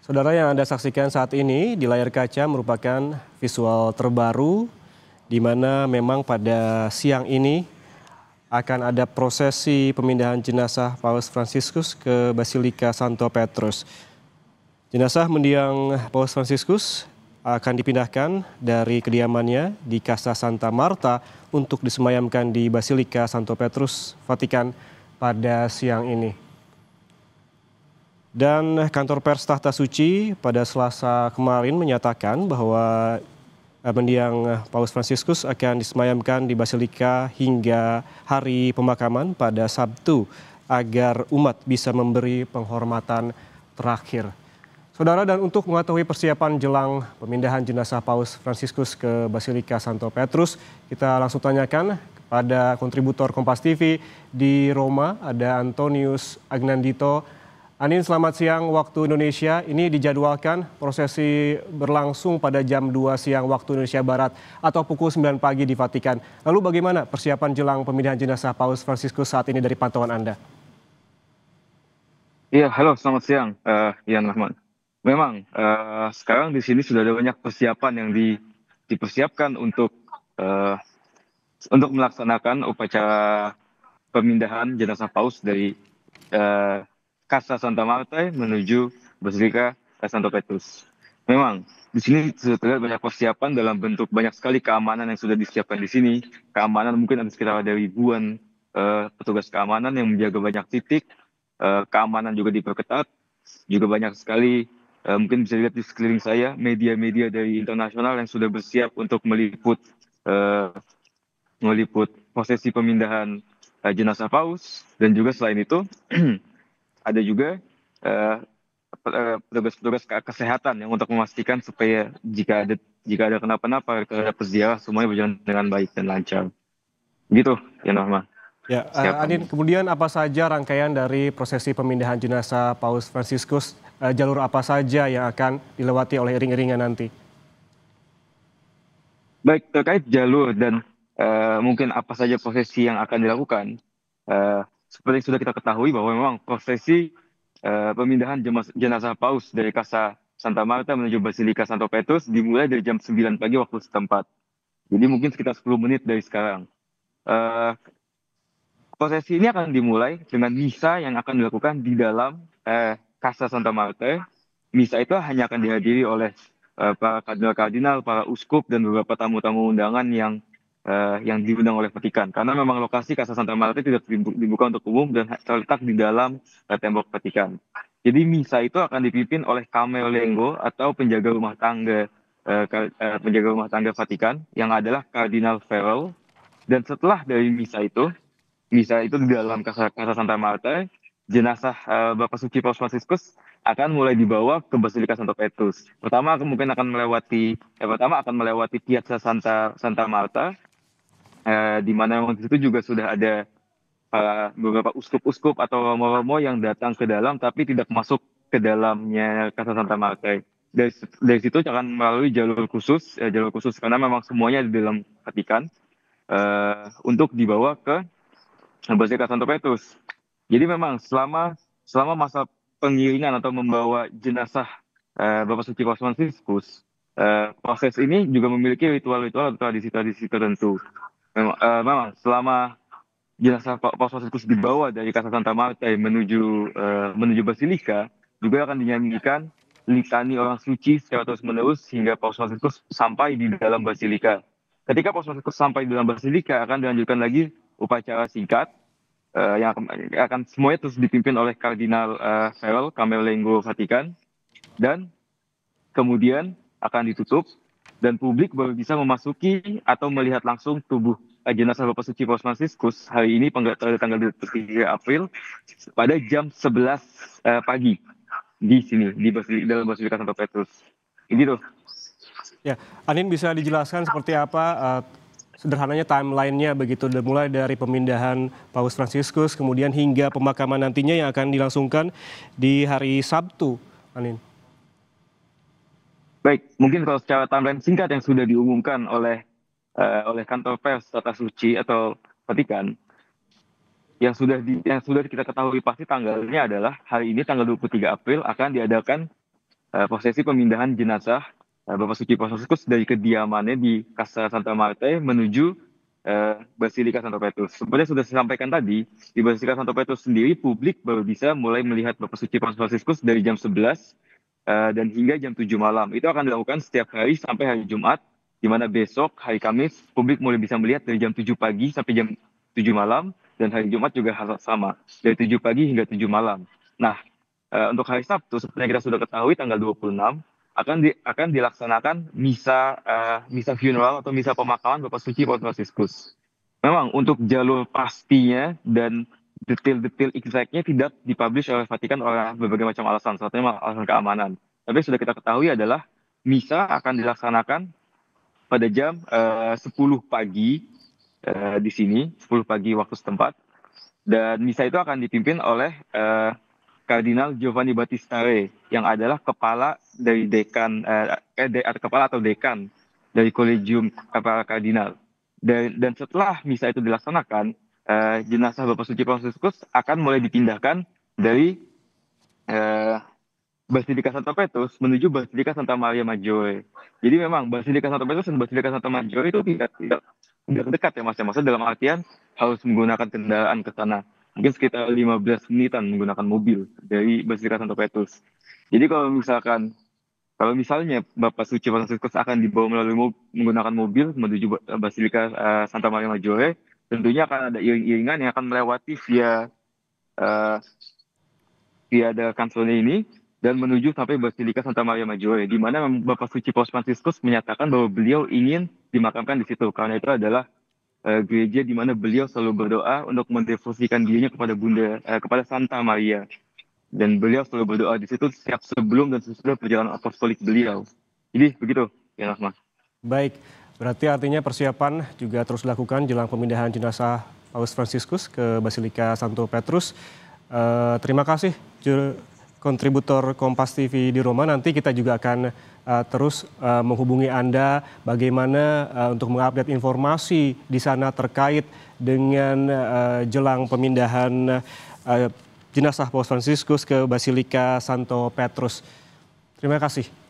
Saudara, yang Anda saksikan saat ini di layar kaca merupakan visual terbaru di mana memang pada siang ini akan ada prosesi pemindahan jenazah Paus Fransiskus ke Basilika Santo Petrus. Jenazah mendiang Paus Fransiskus akan dipindahkan dari kediamannya di Casa Santa Marta untuk disemayamkan di Basilika Santo Petrus, Vatikan pada siang ini. Dan kantor pers Tahta Suci pada Selasa kemarin menyatakan bahwa mendiang Paus Fransiskus akan disemayamkan di Basilika hingga hari pemakaman pada Sabtu agar umat bisa memberi penghormatan terakhir. Saudara, dan untuk mengetahui persiapan jelang pemindahan jenazah Paus Fransiskus ke Basilika Santo Petrus, kita langsung tanyakan kepada kontributor Kompas TV di Roma, ada Antonius Agnandito. Anin, selamat siang waktu Indonesia. Ini dijadwalkan prosesi berlangsung pada jam 2 siang waktu Indonesia Barat atau pukul 9 pagi di Vatikan. Lalu bagaimana persiapan jelang pemindahan jenazah Paus Fransiskus saat ini dari pantauan Anda? Iya, halo, selamat siang, Ian Rahman. Memang sekarang di sini sudah ada banyak persiapan yang dipersiapkan eh, untuk melaksanakan upacara pemindahan jenazah Paus dari eh, Casa Santa Marta menuju Basilika Santo Petrus. Memang di sini sudah terlihat banyak persiapan dalam bentuk banyak sekali keamanan yang sudah disiapkan di sini. Keamanan mungkin ada sekitar ada ribuan petugas keamanan yang menjaga banyak titik. Keamanan juga diperketat. Juga banyak sekali mungkin bisa dilihat di sekeliling saya media-media dari internasional yang sudah bersiap untuk eh, meliput prosesi pemindahan jenazah Paus, dan juga selain itu ada juga eh, petugas-petugas kesehatan yang untuk memastikan supaya jika ada kenapa-napa terhadap peziarah semuanya berjalan dengan baik dan lancar. Gitu ya Norma. Ya, Anin, Siapannya. kemudian apa saja rangkaian dari prosesi pemindahan jenazah Paus Fransiskus? Jalur apa saja yang akan dilewati oleh iring-iringan nanti? Baik, terkait jalur dan mungkin apa saja prosesi yang akan dilakukan, seperti yang sudah kita ketahui bahwa memang prosesi pemindahan jenazah Paus dari Casa Santa Marta menuju Basilika Santo Petrus dimulai dari jam 9 pagi waktu setempat. Jadi mungkin sekitar 10 menit dari sekarang. Eh, Prosesi ini akan dimulai dengan misa yang akan dilakukan di dalam Casa Santa Marta. Misa itu hanya akan dihadiri oleh para kardinal-kardinal, para uskup, dan beberapa tamu-tamu undangan yang diundang oleh Vatikan. Karena memang lokasi Casa Santa Marta tidak dibuka untuk umum dan terletak di dalam tembok Vatikan. Jadi misa itu akan dipimpin oleh Camerlengo atau penjaga rumah tangga Vatikan yang adalah Kardinal Farrell. Dan setelah dari misa itu di dalam Casa Santa Marta, jenazah Bapak Suci Paus Fransiskus akan mulai dibawa ke Basilika Santo Petrus. Pertama akan melewati Piazza Santa Marta, di mana memang di situ juga sudah ada beberapa uskup-uskup atau romo-romo yang datang ke dalam tapi tidak masuk ke dalamnya Casa Santa Marta. Dari situ akan melalui jalur khusus karena memang semuanya di dalam Vatikan, untuk dibawa ke Basilika Santo Petrus. Jadi memang selama masa pengiringan atau membawa jenazah Bapak Suci Paus Fransiskus, proses ini juga memiliki ritual-ritual atau tradisi-tradisi tertentu. Memang selama jenazah Paus Fransiskus dibawa dari Casa Santa Marta menuju Basilika, juga akan dinyanyikan litani orang suci secara terus-menerus hingga Paus Fransiskus sampai di dalam Basilika. Ketika Paus Fransiskus sampai di dalam Basilika, akan dilanjutkan lagi upacara singkat yang akan semuanya terus dipimpin oleh Kardinal Farrell, Camerlengo Vatikan, dan kemudian akan ditutup dan publik baru bisa memasuki atau melihat langsung tubuh jenazah Bapak Suci Paus Fransiskus hari ini tanggal 23 April pada jam 11 pagi di sini dalam Basilika Santo Petrus. Ini tuh. Ya, Anin, bisa dijelaskan seperti apa sederhananya timeline-nya begitu, mulai dari pemindahan Paus Fransiskus kemudian hingga pemakaman nantinya yang akan dilangsungkan di hari Sabtu, Anin. Baik, mungkin kalau secara timeline singkat yang sudah diumumkan oleh kantor pers Tata Suci atau Vatikan, yang sudah kita ketahui pasti tanggalnya adalah hari ini tanggal 23 April akan diadakan prosesi pemindahan jenazah Bapak Suci Paus Fransiskus dari kediamannya di Casa Santa Marta menuju Basilika Santo Petrus. Seperti yang sudah saya sampaikan tadi, di Basilika Santo Petrus sendiri publik baru bisa mulai melihat Bapak Suci Paus Fransiskus dari jam 11 dan hingga jam 7 malam. Itu akan dilakukan setiap hari sampai hari Jumat, di mana besok hari Kamis publik mulai bisa melihat dari jam 7 pagi sampai jam 7 malam, dan hari Jumat juga hal sama, dari 7 pagi hingga 7 malam. Nah, untuk hari Sabtu, seperti yang kita sudah ketahui tanggal 26, akan dilaksanakan misa funeral atau misa pemakaman Bapak Suci Paus Fransiskus. Memang untuk jalur pastinya dan detail-detail exactnya tidak dipublish oleh Vatikan oleh berbagai macam alasan, salah satunya alasan keamanan. Tapi yang sudah kita ketahui adalah misa akan dilaksanakan pada jam 10 pagi di sini, 10 pagi waktu setempat. Dan misa itu akan dipimpin oleh Kardinal Giovanni Battista Re, yang adalah kepala dari kepala atau dekan dari Kolegium Kepala Kardinal. Dan setelah misa itu dilaksanakan, jenazah Bapak Suci Fransiskus akan mulai dipindahkan dari Basilika Santo Petrus menuju Basilika Santa Maria Maggiore. Jadi memang Basilika Santo Petrus dan Basilika Santa Maggiore itu tidak dekat ya Mas. Maksudnya dalam artian harus menggunakan kendaraan ke sana. Mungkin sekitar 15 menitan menggunakan mobil dari Basilika Santo Petrus. Jadi kalau misalnya Bapak Suci Fransiskus akan dibawa melalui menggunakan mobil menuju Basilika Santa Maria Maggiore, tentunya akan ada iring-iringan yang akan melewati via ada Canzone ini dan menuju sampai Basilika Santa Maria Maggiore, di mana Bapak Suci Paus Fransiskus menyatakan bahwa beliau ingin dimakamkan di situ karena itu adalah gereja di mana beliau selalu berdoa untuk mendevosikan dirinya kepada Santa Maria, dan beliau selalu berdoa di situ setiap sebelum dan sesudah perjalanan apostolik beliau. Jadi begitu ya Mas. Baik, berarti artinya persiapan juga terus dilakukan jelang pemindahan jenazah Paus Fransiskus ke Basilika Santo Petrus. Terima kasih kontributor Kompas TV di Roma. Nanti kita juga akan terus menghubungi Anda bagaimana untuk mengupdate informasi di sana terkait dengan jelang pemindahan jenazah Paus Fransiskus ke Basilika Santo Petrus. Terima kasih.